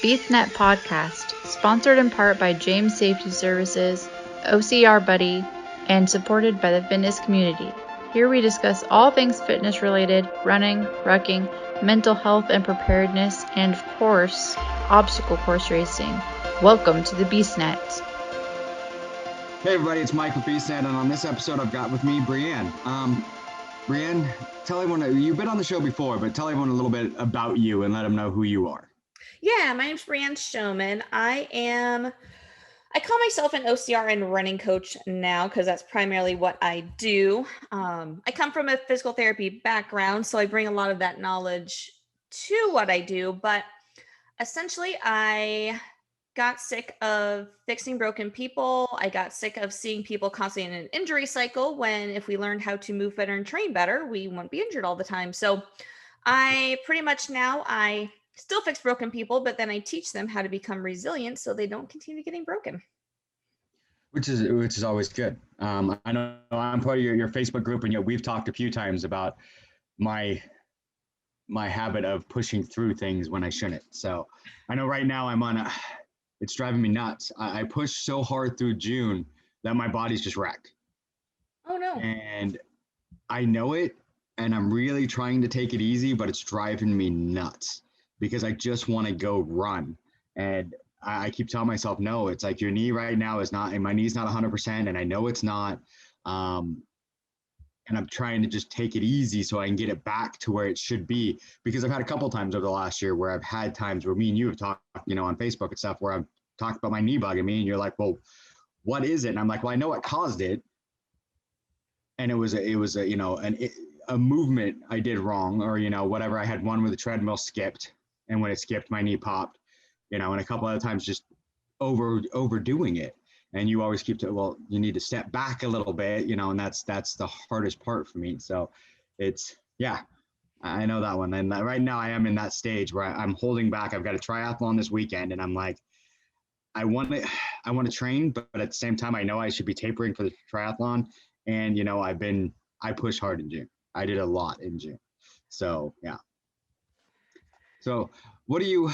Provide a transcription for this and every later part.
BeastNet Podcast, sponsored in part by James Safety Services, OCR Buddy, and supported by the fitness community. Here we discuss all things fitness related, running, rucking, mental health and preparedness, and of course, obstacle course racing. Welcome to the BeastNet. Hey everybody, it's Mike with BeastNet, and on this episode I've got with me Brianne. Brianne, tell everyone, you've been on the show before, but tell everyone a little bit about you and let them know who you are. Yeah, my name's Brianne Showman. I call myself an OCR and Running Coach now because that's primarily what I do. I come from a physical therapy background, so I bring a lot of that knowledge to what I do, but essentially I got sick of fixing broken people. I got sick of seeing people constantly in an injury cycle when if we learned how to move better and train better, we wouldn't be injured all the time. So I pretty much now I still fix broken people, but then I teach them how to become resilient so they don't continue getting broken. Which is always good. I know I'm part of your Facebook group, and we've talked a few times about my habit of pushing through things when I shouldn't. So I know right now it's driving me nuts. I pushed so hard through June that my body's just wrecked. Oh no. And I know it, and I'm really trying to take it easy, but it's driving me nuts because I just want to go run. And I keep telling myself, no, it's like your knee right now is not, and my knee's not 100%, and I know it's not. And I'm trying to just take it easy so I can get it back to where it should be. Because I've had a couple of times over the last year where I've had times where me and you have talked, on Facebook and stuff, where I've talked about my knee bugging me, and you're like, well, what is it? And I'm like, well, I know what caused it. And it was a movement I did wrong, or, whatever. I had one where the treadmill skipped, and when it skipped, my knee popped, and a couple other times just overdoing it. And you always keep well, you need to step back a little bit, and that's the hardest part for me. So it's, yeah, I know that one. And right now I am in that stage where I'm holding back. I've got a triathlon this weekend, and I'm like, I want to train, but at the same time, I know I should be tapering for the triathlon. And, I pushed hard in June. I did a lot in June. So, yeah. So what do you,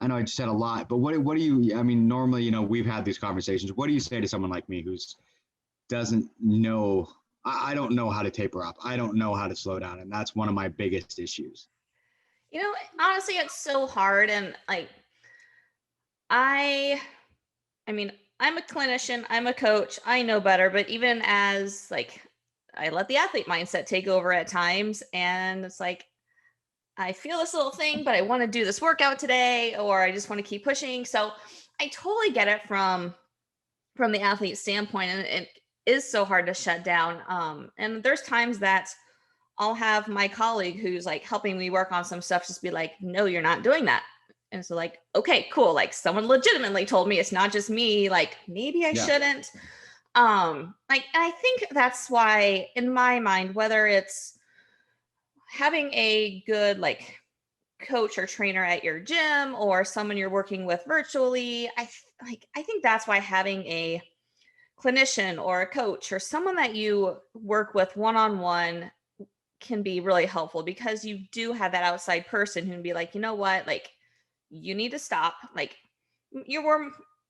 I know I just said a lot, but what do you, normally, we've had these conversations. What do you say to someone like me who's doesn't know, I don't know how to taper up. I don't know how to slow down. And that's one of my biggest issues. Honestly, it's so hard. And I'm a clinician, I'm a coach, I know better, but even as I let the athlete mindset take over at times, and it's like, I feel this little thing, but I want to do this workout today, or I just want to keep pushing. So I totally get it from the athlete standpoint, and it is so hard to shut down. And there's times that I'll have my colleague who's helping me work on some stuff just be like, no, you're not doing that. And so okay, cool. Someone legitimately told me it's not just me. Maybe I shouldn't. And I think that's why in my mind, whether it's having a good coach or trainer at your gym or someone you're working with virtually, I think that's why having a clinician or a coach or someone that you work with one-on-one can be really helpful, because you do have that outside person who can be like, you know what, you need to stop.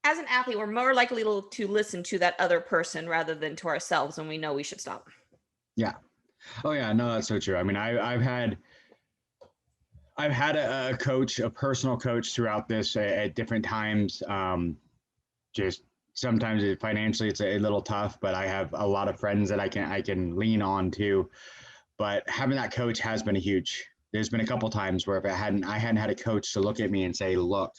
As an athlete, we're more likely to listen to that other person rather than to ourselves when we know we should stop. Yeah. Oh yeah, no, that's so true. I've had a coach, a personal coach throughout this at different times. Just sometimes financially it's a little tough, but I have a lot of friends that I can lean on too. But having that coach has been huge. There's been a couple times where if I hadn't had a coach to look at me and say, look,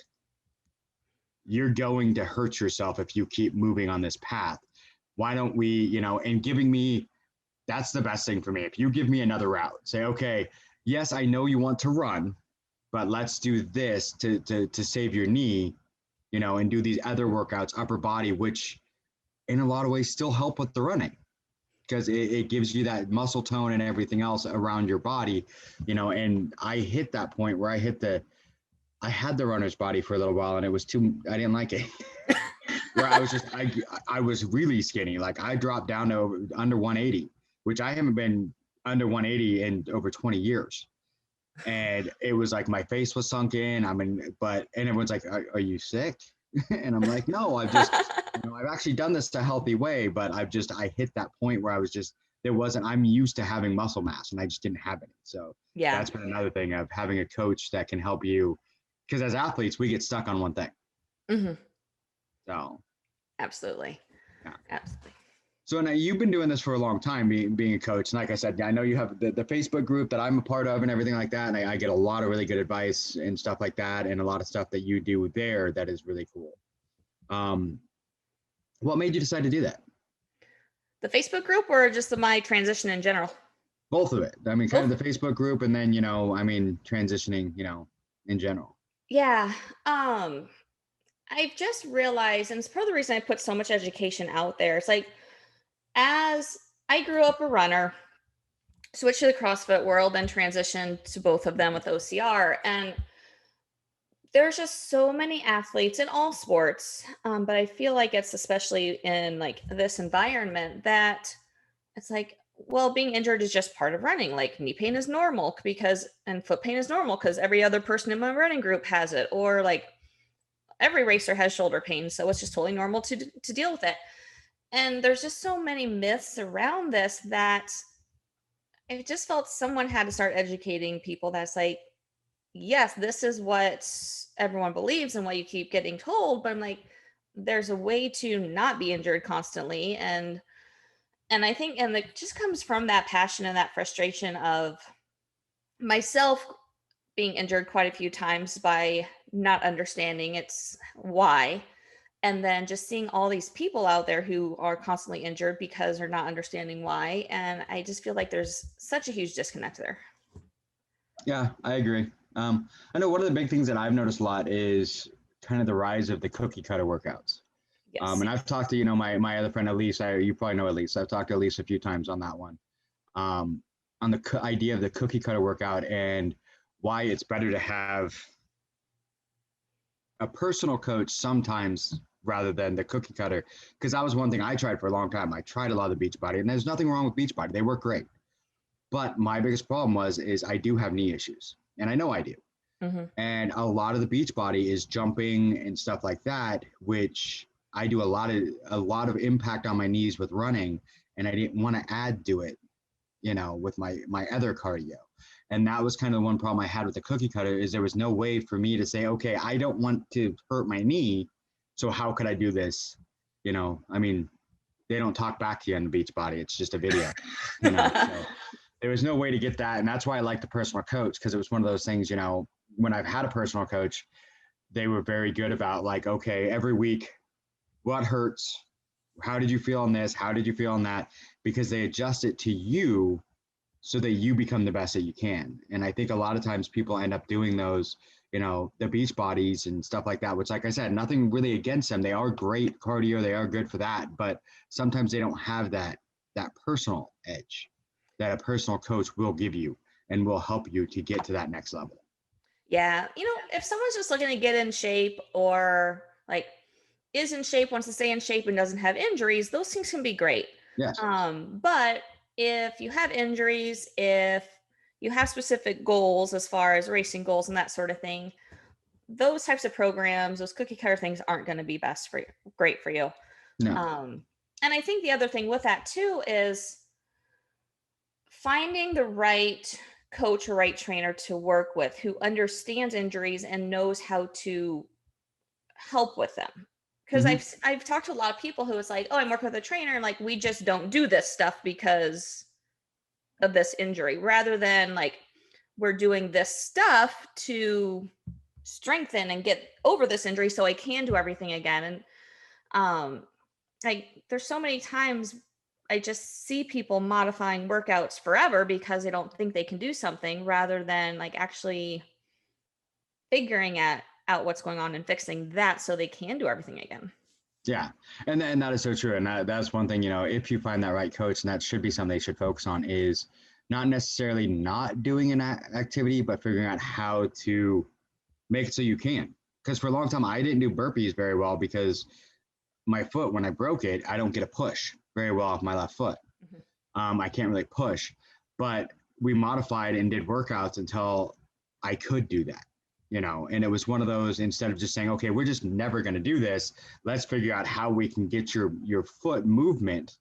you're going to hurt yourself if you keep moving on this path. Why don't we, and giving me, that's the best thing for me. If you give me another route, say, okay, yes, I know you want to run, but let's do this to save your knee, and do these other workouts, upper body, which in a lot of ways still help with the running, because it gives you that muscle tone and everything else around your body, and I hit that point where I had the runner's body for a little while, and it was I didn't like it. Where I was really skinny. I dropped down to under 180, which I haven't been under 180 in over 20 years. And it was like my face was sunk in. And everyone's like, are you sick? And I'm like, no, I've actually done this a healthy way, but I hit that point where I'm used to having muscle mass and I just didn't have any. So Yeah. that's been another thing of having a coach that can help you, because as athletes, we get stuck on one thing. Mm-hmm. So. Absolutely. Yeah. Absolutely. So now you've been doing this for a long time, being a coach. And like I said, I know you have the Facebook group that I'm a part of and everything like that. And I get a lot of really good advice and stuff like that. And a lot of stuff that you do there that is really cool. What made you decide to do that? The Facebook group or just my transition in general? Both of it. I mean, kind of the Facebook group and then, transitioning, in general. Yeah. I've just realized, and it's part of the reason I put so much education out there. It's like, as I grew up a runner, switched to the CrossFit world, then transitioned to both of them with OCR. And there's just so many athletes in all sports. But I feel like it's especially in like this environment that it's like, well, being injured is just part of running. Like knee pain is normal and foot pain is normal because every other person in my running group has it. Or like every racer has shoulder pain. So it's just totally normal to deal with it. And there's just so many myths around this that it just felt someone had to start educating people that's like, yes, this is what everyone believes and what you keep getting told. But I'm like, there's a way to not be injured constantly. And I think, and it just comes from that passion and that frustration of myself being injured quite a few times by not understanding its why. And then just seeing all these people out there who are constantly injured because they're not understanding why. And I just feel like there's such a huge disconnect there. Yeah, I agree. I know one of the big things that I've noticed a lot is kind of the rise of the cookie cutter workouts. Yes. And I've talked to, my other friend, Elise, you probably know Elise. I've talked to Elise a few times on that one, on the idea of the cookie cutter workout and why it's better to have a personal coach sometimes rather than the cookie cutter. Because that was one thing I tried for a long time. I tried a lot of the Beachbody, and there's nothing wrong with Beachbody. They work great. But my biggest problem is I do have knee issues, and I know I do. Mm-hmm. And a lot of the Beachbody is jumping and stuff like that, which I do a lot of impact on my knees with running, and I didn't want to add to it, with my other cardio. And that was kind of the one problem I had with the cookie cutter is there was no way for me to say, okay, I don't want to hurt my knee. So how could I do this? They don't talk back to you on the Beachbody. It's just a video, so there was no way to get that. And that's why I like the personal coach, because it was one of those things, when I've had a personal coach, they were very good about like, okay, every week, what hurts? How did you feel on this? How did you feel on that? Because they adjust it to you so that you become the best that you can. And I think a lot of times people end up doing those, the Beachbodies and stuff like that, which, like I said, nothing really against them. They are great cardio. They are good for that. But sometimes they don't have that personal edge that a personal coach will give you and will help you to get to that next level. Yeah. If someone's just looking to get in shape or like is in shape, wants to stay in shape and doesn't have injuries, those things can be great. Yes. But if you have injuries, if you have specific goals as far as racing goals and that sort of thing, those types of programs, those cookie cutter things aren't going to be great for you. No. And I think the other thing with that too is finding the right coach or right trainer to work with who understands injuries and knows how to help with them. Because I've talked to a lot of people who is like, oh, I'm working with a trainer and like we just don't do this stuff because of this injury, rather than like we're doing this stuff to strengthen and get over this injury so I can do everything again. And there's so many times I just see people modifying workouts forever because they don't think they can do something, rather than like actually figuring out what's going on and fixing that so they can do everything again. Yeah. And that is so true. And that's one thing, if you find that right coach, and that should be something they should focus on, is not necessarily not doing an activity, but figuring out how to make it so you can. Because for a long time, I didn't do burpees very well because my foot, when I broke it, I don't get a push very well off my left foot. I can't really push. But we modified and did workouts until I could do that, and it was one of those, instead of just saying, okay, we're just never going to do this, let's figure out how we can get your foot movement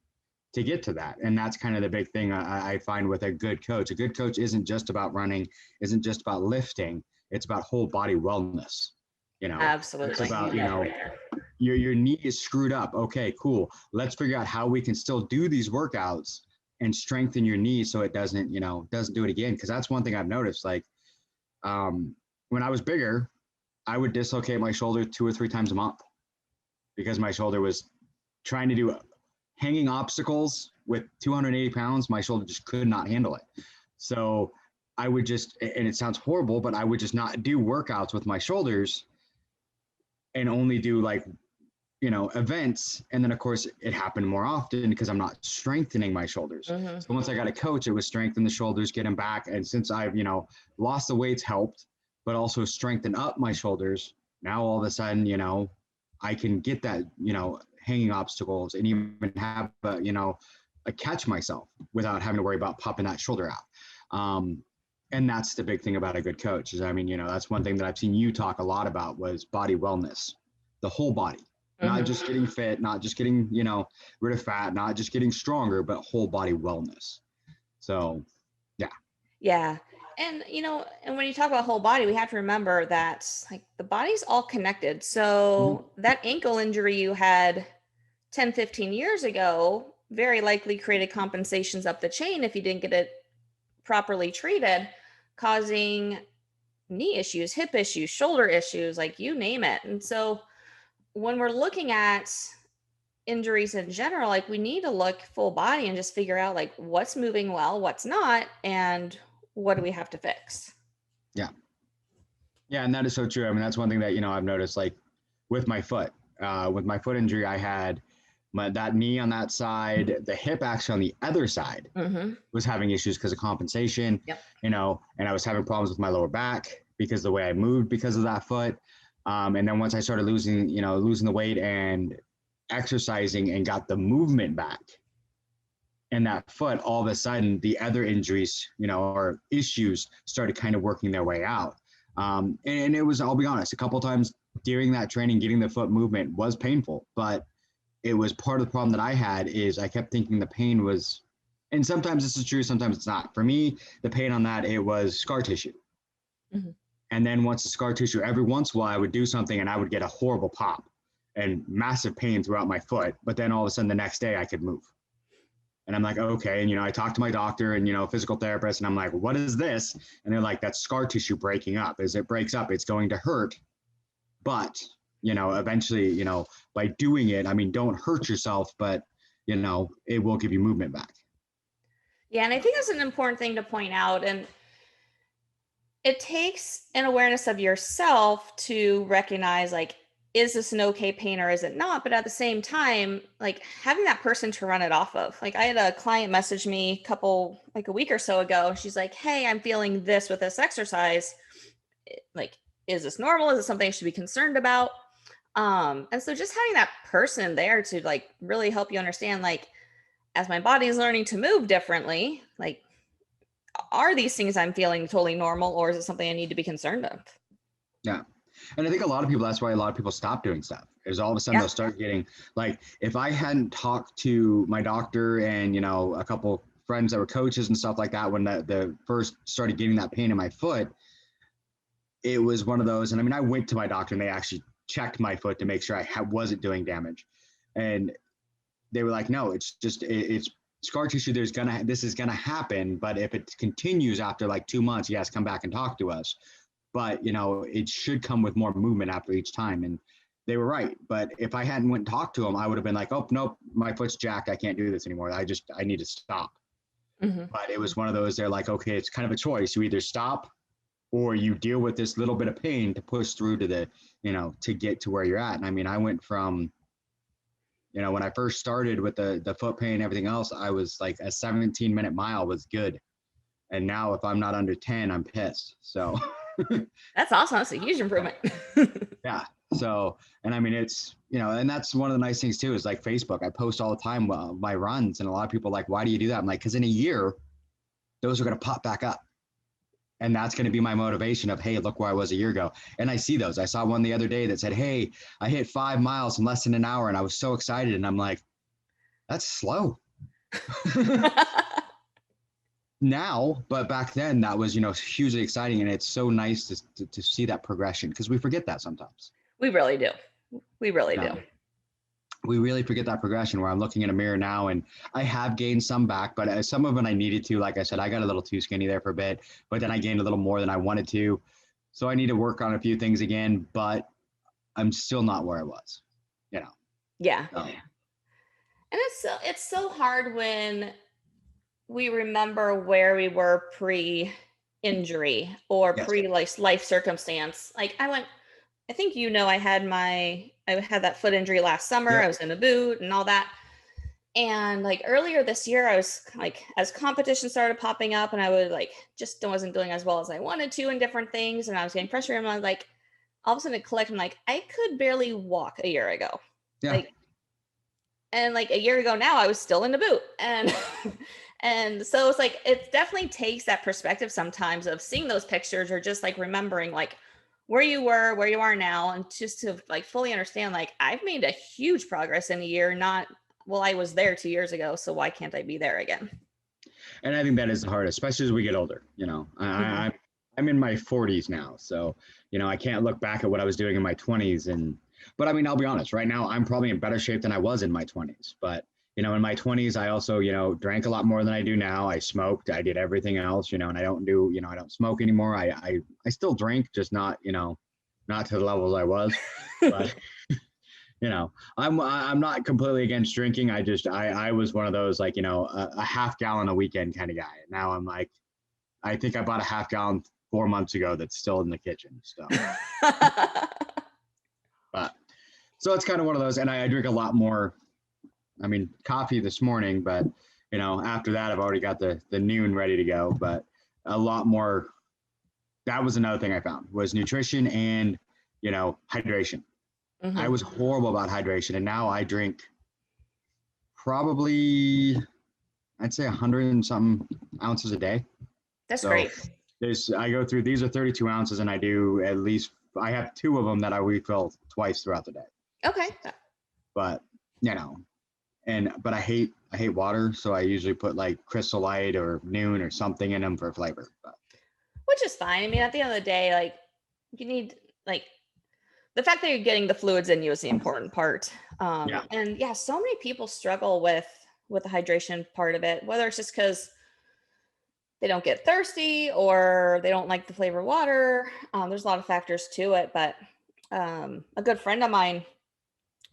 to get to that. And that's kind of the big thing I find with a good coach. A good coach isn't just about running, isn't just about lifting. It's about whole body wellness. Absolutely. It's about, your knee is screwed up. Okay, cool. Let's figure out how we can still do these workouts and strengthen your knee so it doesn't do it again. Cause that's one thing I've noticed. Like, when I was bigger, I would dislocate my shoulder 2 or 3 times a month because my shoulder was trying to do hanging obstacles with 280 pounds. My shoulder just could not handle it. So I would just, and it sounds horrible, but I would just not do workouts with my shoulders and only do events. And then of course it happened more often because I'm not strengthening my shoulders. So once I got a coach, it was strengthen the shoulders, get them back. And since I've, lost the weights helped, but also strengthen up my shoulders. Now all of a sudden, I can get that, hanging obstacles and even have, a catch myself without having to worry about popping that shoulder out. And that's the big thing about a good coach is, that's one thing that I've seen you talk a lot about was body wellness, the whole body, not just getting fit, not just getting, rid of fat, not just getting stronger, but whole body wellness. So, yeah. Yeah. And, and when you talk about whole body, we have to remember that like the body's all connected. So that ankle injury you had 10, 15 years ago, very likely created compensations up the chain if you didn't get it properly treated, causing knee issues, hip issues, shoulder issues, like you name it. And so when we're looking at injuries in general, like we need to look full body and just figure out like what's moving well, what's not, and what do we have to fix? Yeah. Yeah. And that is so true. I mean, that's one thing that, I've noticed like with my foot injury, I had that knee on that side, the hip actually on the other side was having issues because of compensation, and I was having problems with my lower back because the way I moved because of that foot. And then once I started losing the weight and exercising and got the movement back in that foot, all of a sudden the other injuries, or issues started kind of working their way out. And it was, I'll be honest, a couple of times during that training, getting the foot movement was painful, but it was part of the problem that I had is I kept thinking the pain was, and sometimes this is true, sometimes it's not. For me, the pain on that, it was scar tissue. And then once the scar tissue, every once in a while I would do something and I would get a horrible pop and massive pain throughout my foot. But then all of a sudden the next day I could move. And I'm like, okay. And, I talked to my doctor and, physical therapist, and I'm like, what is this? And they're like, that's scar tissue breaking up. As it breaks up, it's going to hurt. But, eventually, by doing it, I mean, don't hurt yourself, but, it will give you movement back. Yeah. And I think that's an important thing to point out. And it takes an awareness of yourself to recognize, like, is this an okay pain or is it not? But at the same time, like having that person to run it off of. Like I had a client message me a week or so ago. She's like, hey, I'm feeling this with this exercise. Like, is this normal? Is it something I should be concerned about? And so just having that person there to like really help you understand, like, as my body is learning to move differently, like, are these things I'm feeling totally normal, or is it something I need to be concerned of? Yeah. And I think a lot of people, that's why a lot of people stop doing stuff, is all of a sudden they'll start getting, like, if I hadn't talked to my doctor and, a couple friends that were coaches and stuff like that, when the first started getting that pain in my foot, it was one of those. And I mean, I went to my doctor and they actually checked my foot to make sure I wasn't doing damage. And they were like, no, it's just, it's scar tissue. This is going to happen. But if it continues after like 2 months, yes, come back and talk to us. But, it should come with more movement after each time. And they were right. But if I hadn't went and talked to them, I would have been like, oh, nope, my foot's jacked. I can't do this anymore. I need to stop. But it was one of those, they're like, okay, it's kind of a choice. You either stop or you deal with this little bit of pain to push through to the, to get to where you're at. And I mean, I went from, when I first started with the foot pain and everything else, I was like a 17-minute mile was good. And now if I'm not under 10, I'm pissed. So that's awesome. That's a huge improvement. Yeah. So, and I mean, it's, and that's one of the nice things too, is like Facebook. I post all the time my runs, and a lot of people are like, why do you do that? I'm like, because in a year, those are going to pop back up. And that's going to be my motivation of, hey, look where I was a year ago. And I see those. I saw one the other day that said, hey, I hit 5 miles in less than an hour. And I was so excited. And I'm like, that's slow. Now, but back then that was, hugely exciting. And it's so nice to see that progression, because we forget that sometimes. We really do. We really do. We really forget that progression, where I'm looking in a mirror now and I have gained some back, but some of it I needed to. Like I said, I got a little too skinny there for a bit, but then I gained a little more than I wanted to. So I need to work on a few things again, but I'm still not where I was, Yeah. And it's so hard when we remember where we were pre-injury or pre-life circumstance. Like I think I had that foot injury last summer. Yep. I was in a boot and all that. And like earlier this year, I was like, as competition started popping up and I would just wasn't doing as well as I wanted to in different things. And I was getting pressure. And I was like, all of a sudden it collected. I'm like, I could barely walk a year ago. Yeah. And a year ago now, I was still in the boot. And and so it's it definitely takes that perspective sometimes of seeing those pictures, or just remembering where you were, where you are now, and just to fully understand, I've made a huge progress in a year, not, well, I was there 2 years ago, so why can't I be there again? And I think that is the hardest, especially as we get older. I'm in my 40s now, so, I can't look back at what I was doing in my 20s. But I mean, I'll be honest, right now, I'm probably in better shape than I was in my 20s. But, in my 20s, I also, drank a lot more than I do now. I smoked, I did everything else, and I don't do, I don't smoke anymore. I still drink, just not, not to the levels I was, but, I'm not completely against drinking. I was one of those, a half gallon a weekend kind of guy. Now I'm I think I bought a half gallon 4 months ago that's still in the kitchen. So, but so it's kind of one of those, and I drink a lot more. I mean, coffee this morning, but after that, I've already got the noon ready to go. But a lot more. That was another thing I found, was nutrition and hydration. Mm-hmm. I was horrible about hydration, and now I drink probably, I'd say 100 and something ounces a day. That's great. I go through, these are 32 ounces, and I do I have 2 of them that I refill twice throughout the day. Okay. But but I hate water, so I usually put Crystal Light or Noon or something in them for flavor. Which is fine. I mean, at the end of the day, you need the fact that you're getting the fluids in you is the important part. And so many people struggle with the hydration part of it, whether it's just because they don't get thirsty or they don't like the flavor of water. There's a lot of factors to it, but a good friend of mine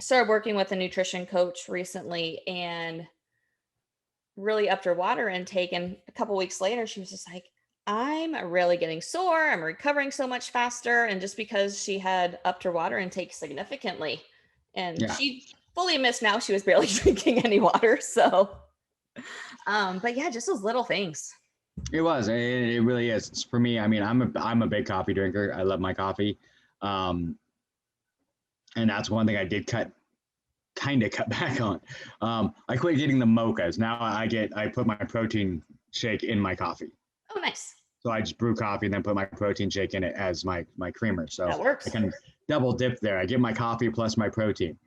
started working with a nutrition coach recently and really upped her water intake. And a couple weeks later, she was just like, I'm really getting sore. I'm recovering so much faster. And just because she had upped her water intake significantly, and she fully admits now she was barely drinking any water. So, but yeah, just those little things. It was, it really is. It's, for me, I mean, I'm a big coffee drinker. I love my coffee. And that's one thing I did kind of cut back on. I quit getting the mochas. Now I put my protein shake in my coffee. Oh, nice. So I just brew coffee and then put my protein shake in it as my creamer. So that works. I can double dip there. I get my coffee plus my protein.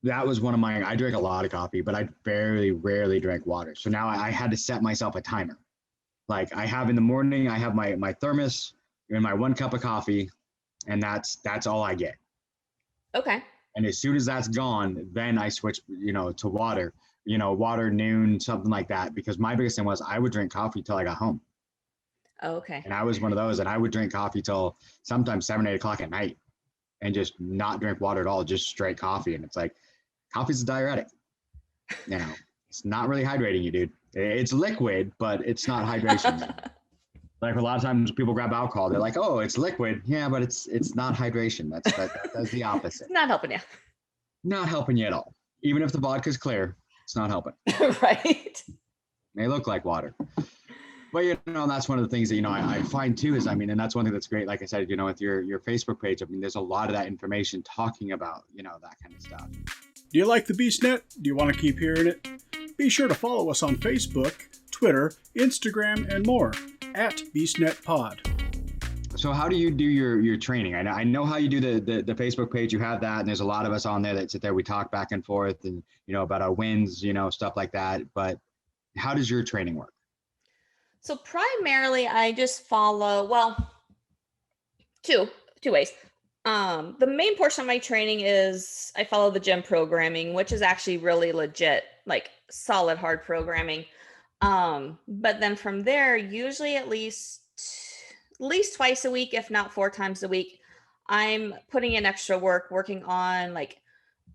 That was one of I drink a lot of coffee, but I very rarely drink water. So now I had to set myself a timer. I have in the morning, I have my thermos and my 1 cup of coffee, and that's all I get. Okay. And as soon as that's gone, then I switch, to water, water, Noon, something like that. Because my biggest thing was I would drink coffee till I got home. Oh, okay. And I was one of those, and I would drink coffee till sometimes 7, 8 o'clock at night and just not drink water at all, just straight coffee. And it's coffee's a diuretic. It's not really hydrating you, dude. It's liquid, but it's not hydration. A lot of times people grab alcohol, they're like, oh, it's liquid. Yeah, but it's not hydration. That's the opposite. Not helping you. Not helping you at all. Even if the vodka's clear, it's not helping. Right. May look like water. But, that's one of the things that, I find too is, and that's one thing that's great. Like I said, with your Facebook page, there's a lot of that information talking about, that kind of stuff. Do you like the BeastNet? Do you want to keep hearing it? Be sure to follow us on Facebook, Twitter, Instagram, and more @BeastNetPod. So how do you do your training? I know how you do the Facebook page. You have that, and there's a lot of us on there that sit there. We talk back and forth, and about our wins, stuff like that. But how does your training work? So primarily, I just follow two ways. The main portion of my training is I follow the gym programming, which is actually really legit, like solid hard programming. But then from there, usually at least twice a week, if not 4 times a week, I'm putting in extra work, working on like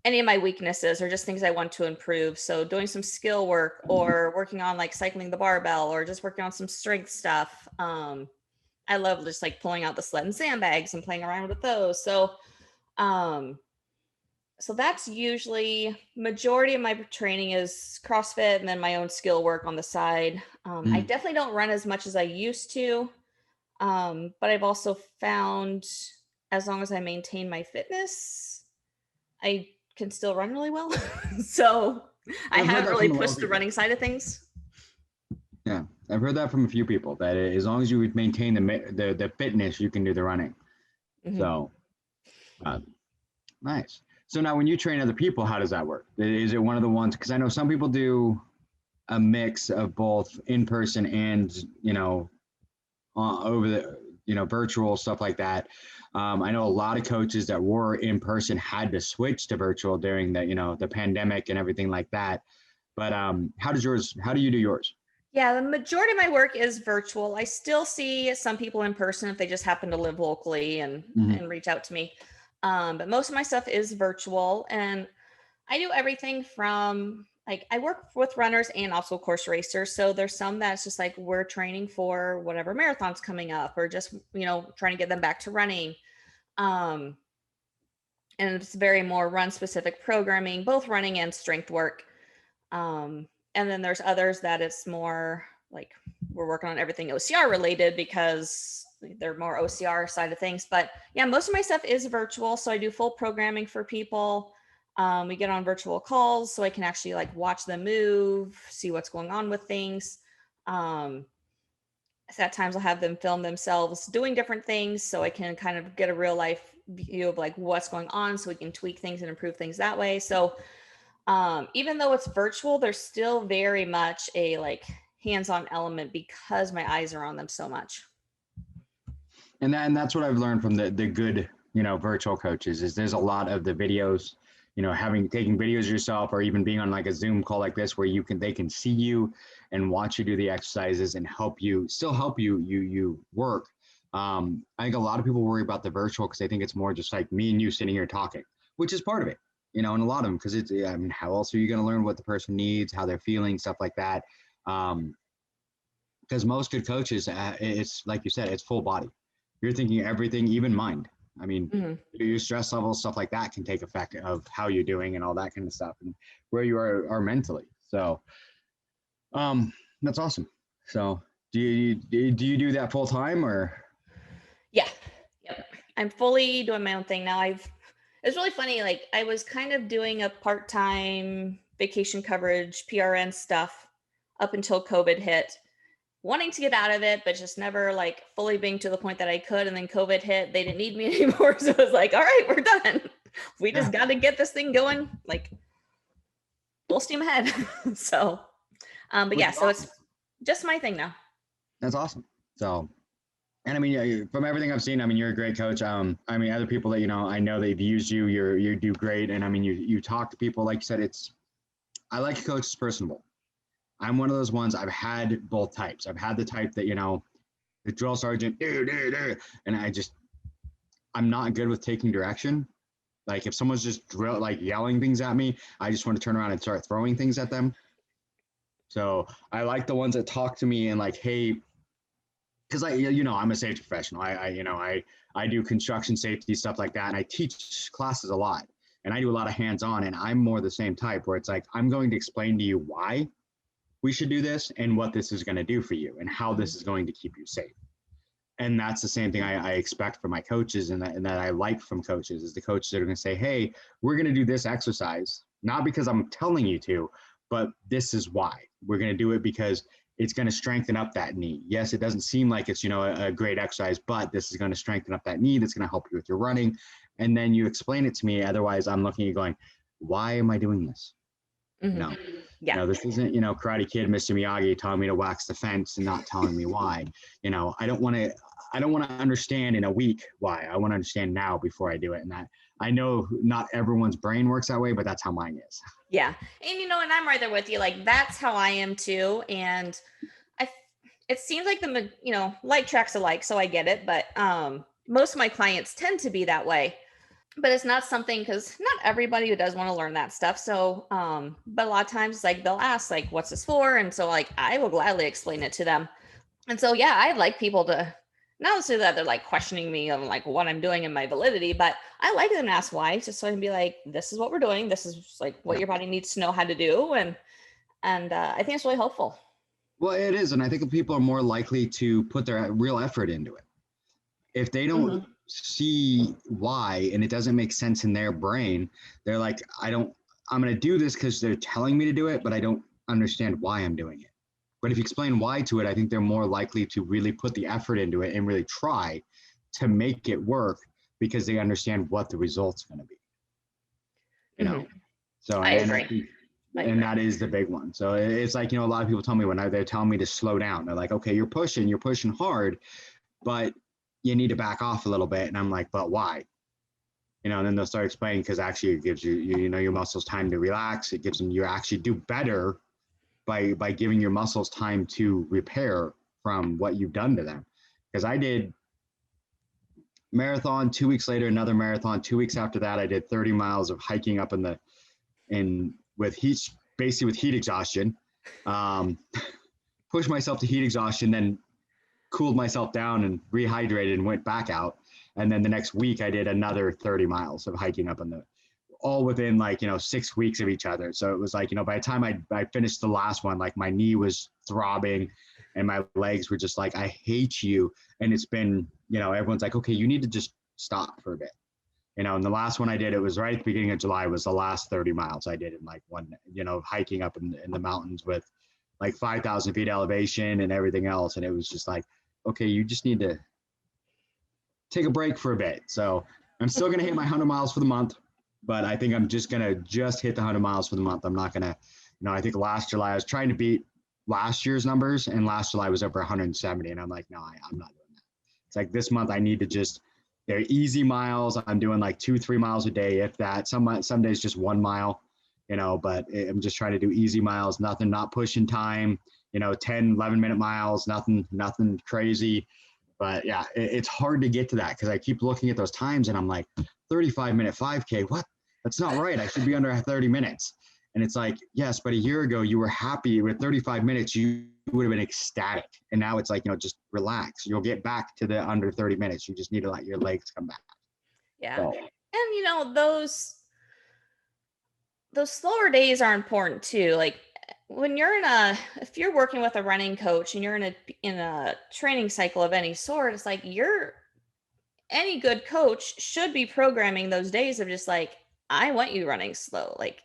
any of my weaknesses or just things I want to improve. So doing some skill work or working on like cycling the barbell or just working on some strength stuff. I love just like pulling out the sled and sandbags and playing around with those. So that's usually majority of my training is CrossFit and then my own skill work on the side. I definitely don't run as much as I used to. But I've also found as long as I maintain my fitness, I can still run really well. So I haven't really pushed the running side of things. Yeah, I've heard that from a few people that as long as you maintain the fitness, you can do the running. Mm-hmm. So nice. So now when you train other people, how does that work? Is it one of the ones, because I know some people do a mix of both in person and, over the, virtual stuff like that. I know a lot of coaches that were in person had to switch to virtual during the, the pandemic and everything like that. But how do you do yours? Yeah, the majority of my work is virtual. I still see some people in person if they just happen to live locally and reach out to me. But most of my stuff is virtual, and I do everything from like I work with runners and also course racers. So there's some that's just like we're training for whatever marathon's coming up or just, trying to get them back to running. And it's very more run specific programming, both running and strength work. And then there's others that it's more like we're working on everything OCR related because they're more OCR side of things. But yeah, most of my stuff is virtual. So I do full programming for people. We get on virtual calls so I can actually like watch them move, see what's going on with things. So at times I'll have them film themselves doing different things so I can kind of get a real life view of like what's going on so we can tweak things and improve things that way. So even though it's virtual, there's still very much a like hands-on element because my eyes are on them so much. And that's what I've learned from the good, virtual coaches is there's a lot of the videos, taking videos of yourself or even being on like a Zoom call like this where they can see you and watch you do the exercises and help you work. I think a lot of people worry about the virtual because they think it's more just like me and you sitting here talking, which is part of it, and a lot of them, because how else are you going to learn what the person needs, how they're feeling, stuff like that. Because most good coaches, it's like you said, it's full body. You're thinking everything, even mind. I mean, your stress levels, stuff like that can take effect of how you're doing and all that kind of stuff and where you are mentally. So that's awesome. So do you do that full time or? Yeah. Yep. I'm fully doing my own thing now. It's really funny. Like I was kind of doing a part-time vacation coverage, PRN stuff up until COVID hit, wanting to get out of it, but just never like fully being to the point that I could. And then COVID hit, they didn't need me anymore. So I was like, all right, we're done. We just got to get this thing going, like full steam ahead. So, but yeah, so it's just my thing now. That's awesome. So, and I mean, from everything I've seen, I mean, you're a great coach. I mean, other people that, I know they've used you, you do great. And I mean, you talk to people, like you said, I like a coach that's personable. I'm one of those ones. I've had both types. I've had the type that, the drill sergeant, and I'm not good with taking direction. Like if someone's just yelling things at me, I just want to turn around and start throwing things at them. So I like the ones that talk to me and like, hey, because I'm a safety professional. I do construction safety, stuff like that. And I teach classes a lot and I do a lot of hands-on, and I'm more the same type where it's like, I'm going to explain to you why we should do this and what this is going to do for you and how this is going to keep you safe. And that's the same thing I expect from my coaches and that I like from coaches is the coaches that are going to say, hey, we're going to do this exercise, not because I'm telling you to, but this is why we're going to do it, because it's going to strengthen up that knee. Yes, it doesn't seem like it's, a great exercise, but this is going to strengthen up that knee. That's going to help you with your running. And then you explain it to me. Otherwise, I'm looking at you going, why am I doing this? Mm-hmm. Yeah. This isn't, Karate Kid, Mr. Miyagi telling me to wax the fence and not telling me why. I don't want to understand in a week why. I want to understand now before I do it. And that I know not everyone's brain works that way, but that's how mine is. Yeah. And, and I'm right there with you. Like, that's how I am too. And it seems like like tracks alike. So I get it. But most of my clients tend to be that way. But it's not something, because not everybody who does want to learn that stuff. So, but a lot of times, like, they'll ask, like, what's this for? And so, like, I will gladly explain it to them. And so, yeah, I'd like people to, not necessarily that they're like questioning me on like what I'm doing and my validity, but I like them to ask why, just so I can be like, this is what we're doing. This is like what your body needs to know how to do. And I think it's really helpful. Well, it is. And I think people are more likely to put their real effort into it. If they don't see why, and it doesn't make sense in their brain, they're like, I'm going to do this because they're telling me to do it, but I don't understand why I'm doing it. But if you explain why to it, I think they're more likely to really put the effort into it and really try to make it work, because they understand what the result's going to be. So I agree. And that is the big one. So it's like, a lot of people tell me when they're telling me to slow down, they're like, okay, you're pushing hard, but you need to back off a little bit. And I'm like, but why? And then they'll start explaining, because actually it gives you, your muscles time to relax. It gives them, you actually do better by giving your muscles time to repair from what you've done to them. Because I did marathon, 2 weeks later, another marathon. 2 weeks after that, I did 30 miles of hiking up with heat exhaustion, pushed myself to heat exhaustion, then cooled myself down and rehydrated and went back out. And then the next week I did another 30 miles of hiking up all within 6 weeks of each other. So it was like, by the time I finished the last one, like my knee was throbbing and my legs were just like, I hate you. And it's been, everyone's like, okay, you need to just stop for a bit. And the last one I did, it was right at the beginning of July, was the last 30 miles I did in one, hiking up in the mountains with like 5,000 feet elevation and everything else. And it was just like, okay, you just need to take a break for a bit. So I'm still going to hit my 100 miles for the month, but I think I'm just going to hit the 100 miles for the month. I'm not going to, I think last July I was trying to beat last year's numbers, and last July was over 170. And I'm like, no, I'm not doing that. It's like this month I need to they're easy miles. I'm doing like 2-3 miles a day, if that. Some days just 1 mile, but I'm just trying to do easy miles, not pushing time, 10, 11-minute miles, nothing crazy. But yeah, it's hard to get to that, because I keep looking at those times and I'm like, 35-minute 5K, what? That's not right. I should be under 30 minutes. And it's like, yes, but a year ago you were happy with 35 minutes, you would have been ecstatic. And now it's like, just relax. You'll get back to the under 30 minutes. You just need to let your legs come back. Yeah. So. And those slower days are important too. Like when you're if you're working with a running coach and you're in a training cycle of any sort, it's like any good coach should be programming those days of just like, I want you running slow. Like,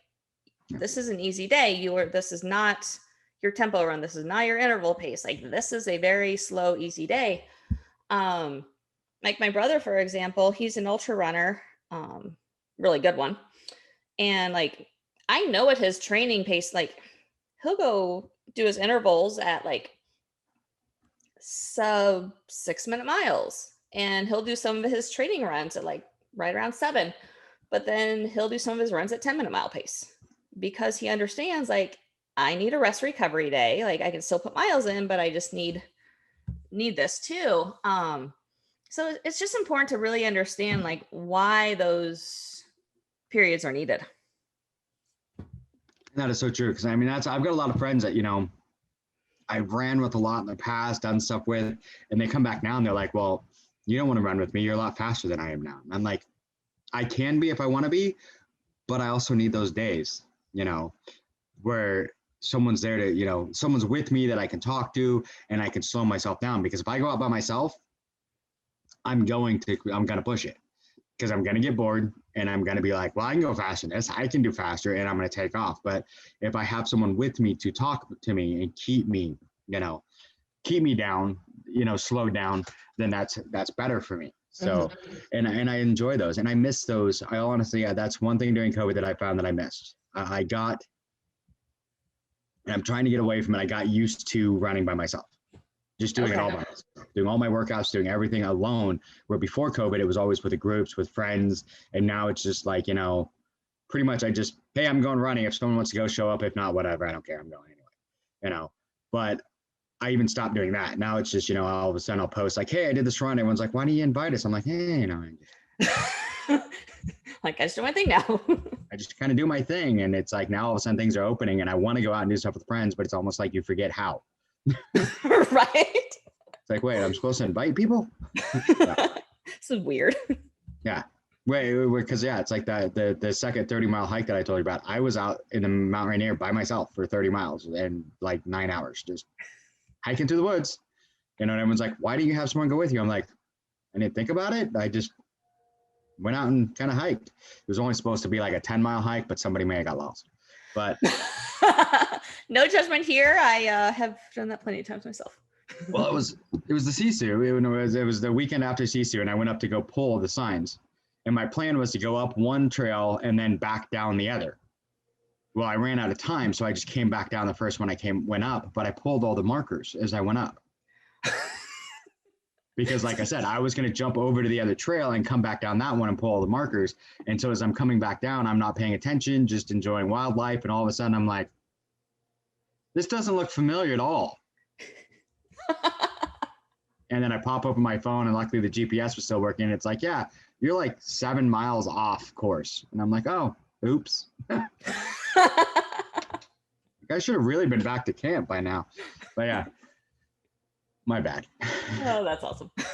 this is an easy day. This is not your tempo run. This is not your interval pace. Like, this is a very slow, easy day. Like my brother, for example, he's an ultra runner, really good one. And like, I know at his training pace, like he'll go do his intervals at like sub 6-minute miles, and he'll do some of his training runs at like right around 7, but then he'll do some of his runs at 10-minute mile pace, because he understands like, I need a rest recovery day. Like I can still put miles in, but I just need this too. So it's just important to really understand like why those periods are needed. That is so true. Because I mean, I've got a lot of friends that, I've ran with a lot in the past, done stuff with, and they come back now and they're like, well, you don't want to run with me. You're a lot faster than I am now. And I'm like, I can be if I want to be, but I also need those days, where someone's there to, someone's with me that I can talk to and I can slow myself down. Because if I go out by myself, I'm going to push it, because I'm going to get bored and I'm going to be like, well, I can go faster than this. I can do faster, and I'm going to take off. But if I have someone with me to talk to me and keep me keep me down, slow down, then that's better for me. So, and I enjoy those, and I miss those. I honestly, that's one thing during COVID that I found that I missed. And I'm trying to get away from it. I got used to running by myself, just doing it all by myself, doing all my workouts, doing everything alone. Where before COVID, it was always with the groups, with friends. And now it's just like, pretty much hey, I'm going running. If someone wants to go, show up. If not, whatever, I don't care. I'm going anyway, but I even stopped doing that. Now it's just, all of a sudden I'll post like, hey, I did this run. Everyone's like, why do you invite us? I'm like, hey, like, I just do my thing now. I just kind of do my thing. And it's like, now all of a sudden things are opening and I want to go out and do stuff with friends, but it's almost like you forget how. Right. It's like, wait, I'm supposed to invite people? This is weird. Yeah. Wait, because it's like the second 30-mile hike that I told you about. I was out in the Mount Rainier by myself for 30 miles and like 9 hours, just hiking through the woods. And everyone's like, why do you have someone go with you? I'm like, I didn't think about it. I just went out and kind of hiked. It was only supposed to be like a 10-mile hike, but somebody may have got lost. But no judgment here. I have done that plenty of times myself. Well, it was the Sisu. It was the weekend after Sisu, and I went up to go pull the signs. And my plan was to go up one trail and then back down the other. Well, I ran out of time, so I just came back down the first one went up, but I pulled all the markers as I went up. Because like I said, I was going to jump over to the other trail and come back down that one and pull all the markers. And so as I'm coming back down, I'm not paying attention, just enjoying wildlife. And all of a sudden I'm like, this doesn't look familiar at all. And then I pop open my phone and luckily the GPS was still working. It's like, yeah, you're like 7 miles off course. And I'm like, oh, oops. I should have really been back to camp by now. But yeah, my bad. Oh, that's awesome. But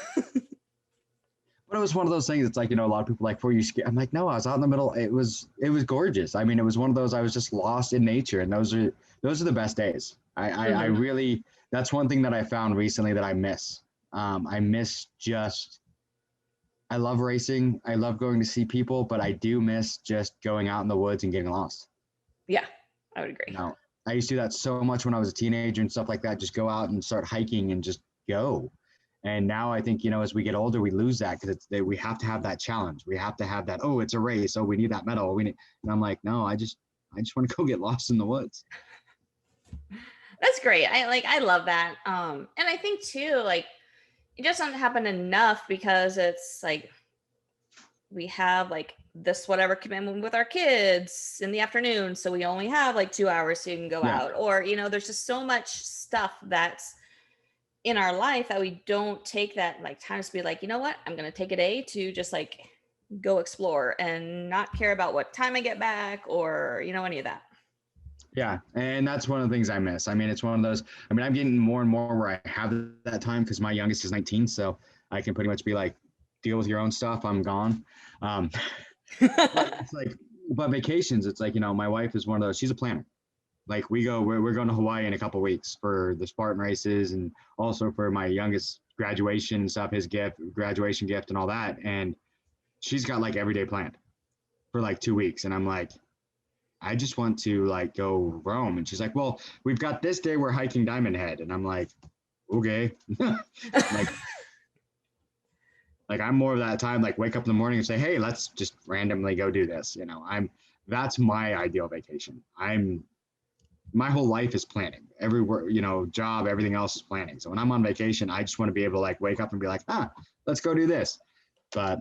it was one of those things. It's like, a lot of people like, for you ski. I'm like, no, I was out in the middle. It was gorgeous. I mean, it was one of those, I was just lost in nature. And those are the best days. I really, that's one thing that I found recently that I miss. I miss I love racing. I love going to see people, but I do miss just going out in the woods and getting lost. Yeah, I would agree. I used to do that so much when I was a teenager and stuff like that. Just go out and start hiking and just go. And now I think, as we get older, we lose that because we have to have that challenge. We have to have that, oh, it's a race. Oh, we need that medal. And I'm like, no, I just want to go get lost in the woods. That's great. I love that. And I think too, like, it just doesn't happen enough because it's like we have like this whatever commitment with our kids in the afternoon, so we only have like 2 hours so you can go out, or there's just so much stuff that's in our life that we don't take that like time to be like, you know what, I'm gonna take a day to just like go explore and not care about what time I get back or any of that. Yeah. And that's one of the things I miss. I mean, it's one of those, I'm getting more and more where I have that time because my youngest is 19. So I can pretty much be like, deal with your own stuff. I'm gone. But it's like, but vacations, it's like, my wife is one of those, she's a planner. Like we're going to Hawaii in a couple of weeks for the Spartan races and also for my youngest graduation and stuff, his graduation gift and all that. And she's got like every day planned for like 2 weeks. And I'm like, I just want to like go roam. And she's like, well, we've got this day we're hiking Diamond Head. And I'm like, okay. like I'm more of that time, like wake up in the morning and say, hey, let's just randomly go do this. That's my ideal vacation. My whole life is planning. Everywhere, job, everything else is planning. So when I'm on vacation, I just want to be able to like wake up and be like, let's go do this. But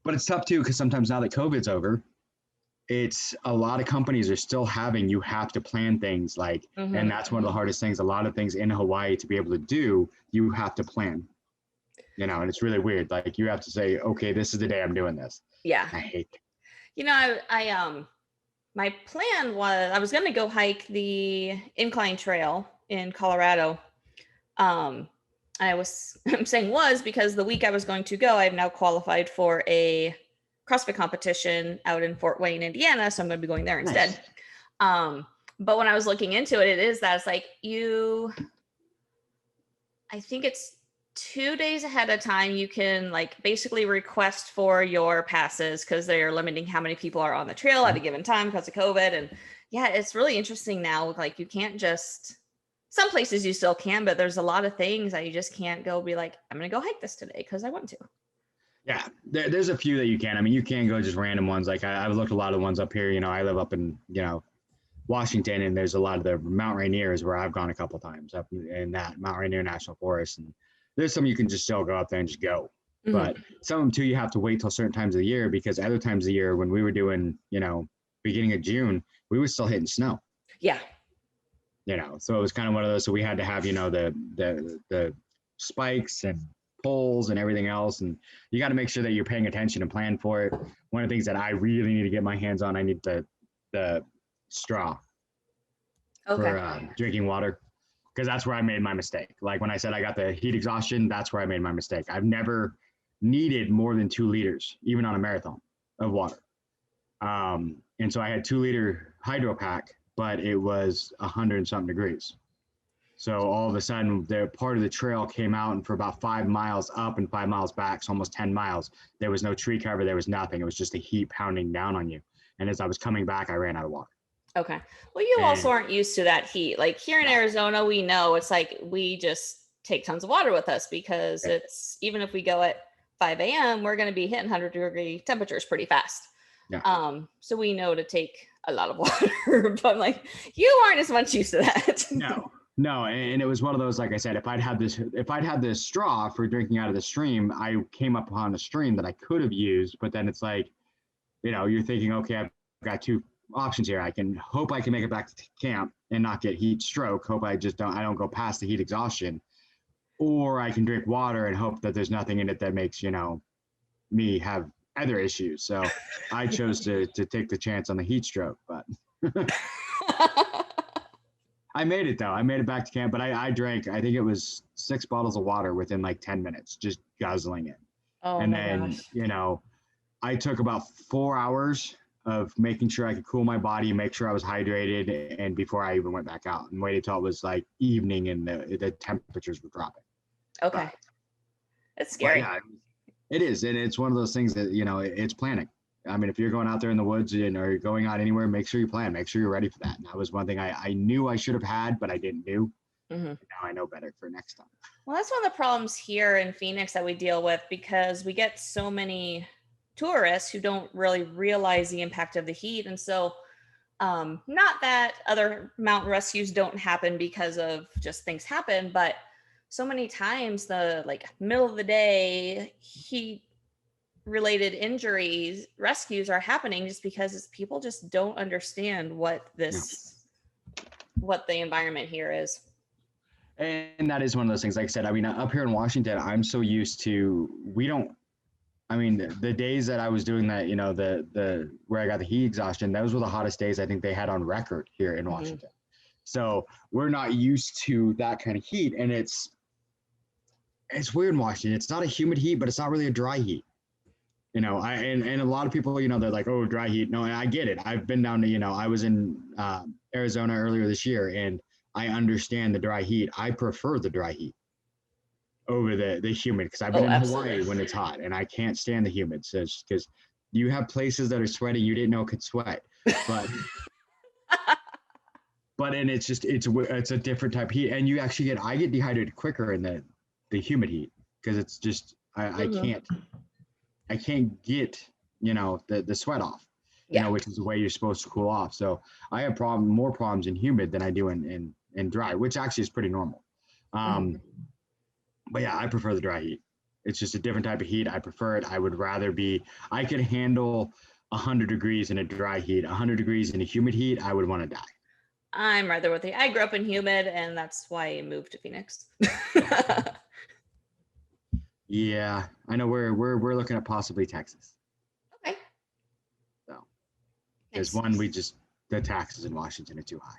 it's tough too, because sometimes now that COVID's over, it's a lot of companies are still you have to plan things like, and that's one of the hardest things. A lot of things in Hawaii to be able to do, you have to plan, and it's really weird. Like you have to say, okay, this is the day I'm doing this. Yeah. I hate it. I my plan was I was going to go hike the incline trail in Colorado. I'm saying was because the week I was going to go, I've now qualified for a CrossFit competition out in Fort Wayne, Indiana. So I'm going to be going there instead. Nice. But when I was looking into it, it's like I think it's 2 days ahead of time. You can like basically request for your passes because they're limiting how many people are on the trail at a given time because of COVID. And yeah, it's really interesting now. Like you can't just some places you still can, but there's a lot of things that you just can't go be like, I'm going to go hike this today because I want to. Yeah, there's a few that you can. I mean, you can go just random ones. Like I've looked a lot of ones up here. I live up in, Washington, and there's a lot of the Mount Rainiers where I've gone a couple times up in that Mount Rainier National Forest. And there's some you can just still go up there and just go. Mm-hmm. But some of them too, you have to wait till certain times of the year, because other times of the year when we were doing, beginning of June, we were still hitting snow. Yeah. So it was kind of one of those. So we had to have, the spikes and poles and everything else. And you got to make sure that you're paying attention and plan for it. One of the things that I really need to get my hands on, I need the straw for drinking water, because that's where I made my mistake. Like when I said I got the heat exhaustion, that's where I made my mistake. I've never needed more than 2 liters, even on a marathon, of water. And so I had 2-liter hydro pack, but it was 100 and something degrees. So all of a sudden, the part of the trail came out, and for about 5 miles up and 5 miles back, so almost 10 miles, there was no tree cover, there was nothing. It was just the heat pounding down on you. And as I was coming back, I ran out of water. Okay. Well, you also aren't used to that heat. Like here in Arizona, we know it's like we just take tons of water with us, because it's, even if we go at 5 a.m., we're going to be hitting 100-degree temperatures pretty fast. Yeah. So we know to take a lot of water, but like you aren't as much used to that. No. And it was one of those, like I said, if I'd had this straw for drinking out of the stream, I came upon a stream that I could have used, but then it's like, you're thinking, okay, I've got 2 options here. I can hope I can make it back to camp and not get heat stroke. Hope I don't go past the heat exhaustion, or I can drink water and hope that there's nothing in it that makes, me have other issues. So I chose to take the chance on the heat stroke, but I made it though. I made it back to camp, but I drank, I think it was 6 bottles of water within like 10 minutes, just guzzling it. Oh, and my then, gosh. I took about 4 hours of making sure I could cool my body, make sure I was hydrated, and before I even went back out, and waited till it was like evening and the temperatures were dropping. Okay. That's scary. Yeah, it is. And it's one of those things that, it's planning. I mean, if you're going out there in the woods or you're going out anywhere, make sure you plan, make sure you're ready for that. And that was one thing I knew I should have had, but I didn't do. Mm-hmm. Now I know better for next time. Well, that's one of the problems here in Phoenix that we deal with, because we get so many tourists who don't really realize the impact of the heat. And so not that other mountain rescues don't happen because of just things happen, but so many times the middle of the day heat related injuries, rescues are happening just because people just don't understand what the environment here is. And that is one of those things, like I said, I mean, up here in Washington, I'm so used to, the days that I was doing that, the where I got the heat exhaustion, those were the hottest days I think they had on record here in Washington. So we're not used to that kind of heat. And it's weird in Washington. It's not a humid heat, but it's not really a dry heat. And a lot of people, they're like, oh, dry heat. No, I get it. I've been down to, I was in Arizona earlier this year, and I understand the dry heat. I prefer the dry heat over the humid, because I've been in Hawaii when it's hot, and I can't stand the humid. So because you have places that are sweating you didn't know could sweat, but and it's just it's a different type of heat, and I get dehydrated quicker in the humid heat, because it's just I can't get the sweat off, which is the way you're supposed to cool off. So I have more problems in humid than I do in dry, which actually is pretty normal. But yeah, I prefer the dry heat. It's just a different type of heat. I prefer it. I would rather I could handle 100 degrees in a dry heat. 100 degrees in a humid heat, I would want to die. I'm rather with you. I grew up in humid, and that's why I moved to Phoenix. Yeah, I know we're looking at possibly Texas. Okay. So there's the taxes in Washington are too high.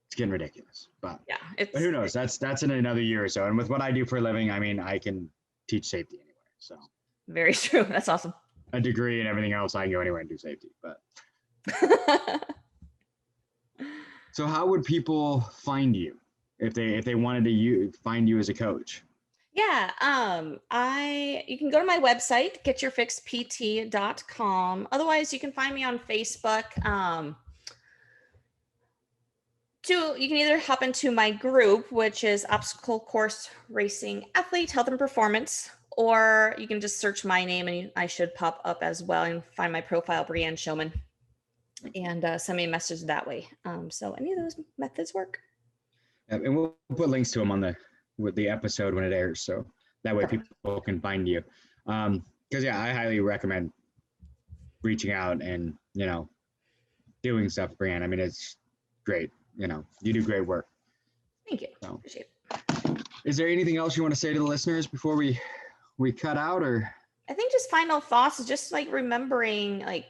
It's getting ridiculous, but yeah, but who knows? That's in another year or so. And with what I do for a living, I mean, I can teach safety anywhere. So very true. That's awesome. A degree and everything else, I can go anywhere and do safety. But so, how would people find you if they wanted to find you as a coach? Yeah, you can go to my website, getyourfixpt.com. Otherwise, you can find me on Facebook. You can either hop into my group, which is Obstacle Course Racing Athlete Health and Performance, or you can just search my name and I should pop up as well and find my profile, Brianne Showman, and send me a message that way. So any of those methods work. And we'll put links to them on the episode when it airs, so that way people can find you. Because I highly recommend reaching out and doing stuff, Brianne. I mean, it's great. You do great work. Thank you. So, Appreciate it. is there anything else you want to say to the listeners before we cut out? Or I think just final thoughts is just like remembering, like,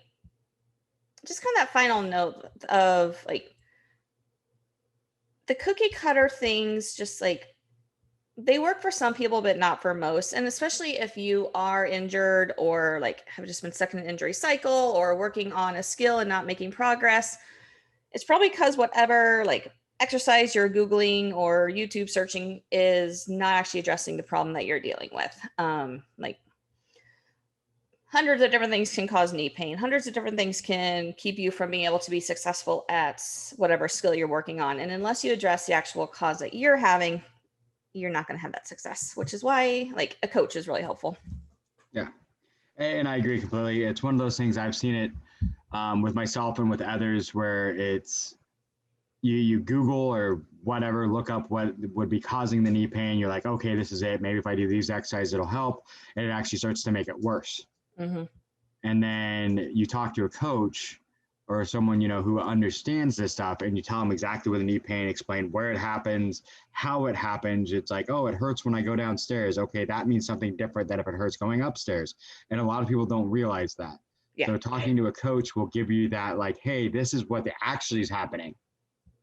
just kind of that final note of like the cookie cutter things, just like they work for some people, but not for most. And especially if you are injured or like have just been stuck in an injury cycle or working on a skill and not making progress, it's probably because whatever like exercise you're Googling or YouTube searching is not actually addressing the problem that you're dealing with. Like hundreds of different things can cause knee pain. Hundreds of different things can keep you from being able to be successful at whatever skill you're working on. And unless you address the actual cause that you're having, you're not going to have that success, which is why like a coach is really helpful. Yeah. And I agree completely. It's one of those things I've seen it with myself and with others where it's you Google or whatever, look up what would be causing the knee pain. You're like, okay, this is it. Maybe if I do these exercises, it'll help. And it actually starts to make it worse. Mm-hmm. And then you talk to a coach or someone, who understands this stuff, and you tell them exactly what the knee pain, explain where it happens, how it happens. It's like, oh, it hurts when I go downstairs. Okay, that means something different than if it hurts going upstairs. And a lot of people don't realize that. Yeah. So talking to a coach will give you that, like, hey, this is what actually is happening.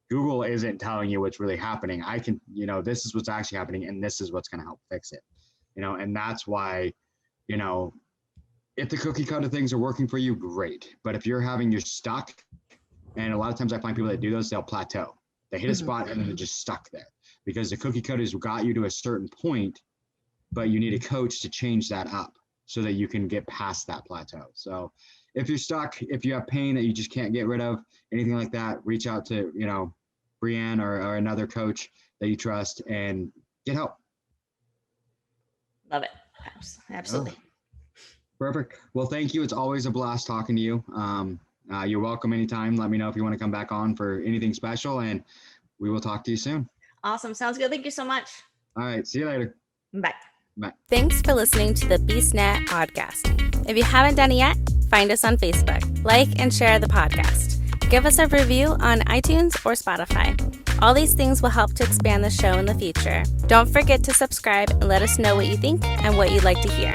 Google isn't telling you what's really happening. I can, this is what's actually happening, and this is what's going to help fix it. And that's why, if the cookie cutter things are working for you, great. But if you're stuck, and a lot of times I find people that do those, they'll plateau. They hit a spot and then they're just stuck there because the cookie cutters got you to a certain point, but you need a coach to change that up so that you can get past that plateau. So if you're stuck, if you have pain that you just can't get rid of, anything like that, reach out to, Brianne or another coach that you trust and get help. Love it. Absolutely. Oh. Perfect. Well, thank you. It's always a blast talking to you. You're welcome anytime. Let me know if you want to come back on for anything special, and we will talk to you soon. Awesome. Sounds good. Thank you so much. All right. See you later. Bye. Bye. Thanks for listening to the BeastNet podcast. If you haven't done it yet, find us on Facebook, like and share the podcast. Give us a review on iTunes or Spotify. All these things will help to expand the show in the future. Don't forget to subscribe and let us know what you think and what you'd like to hear.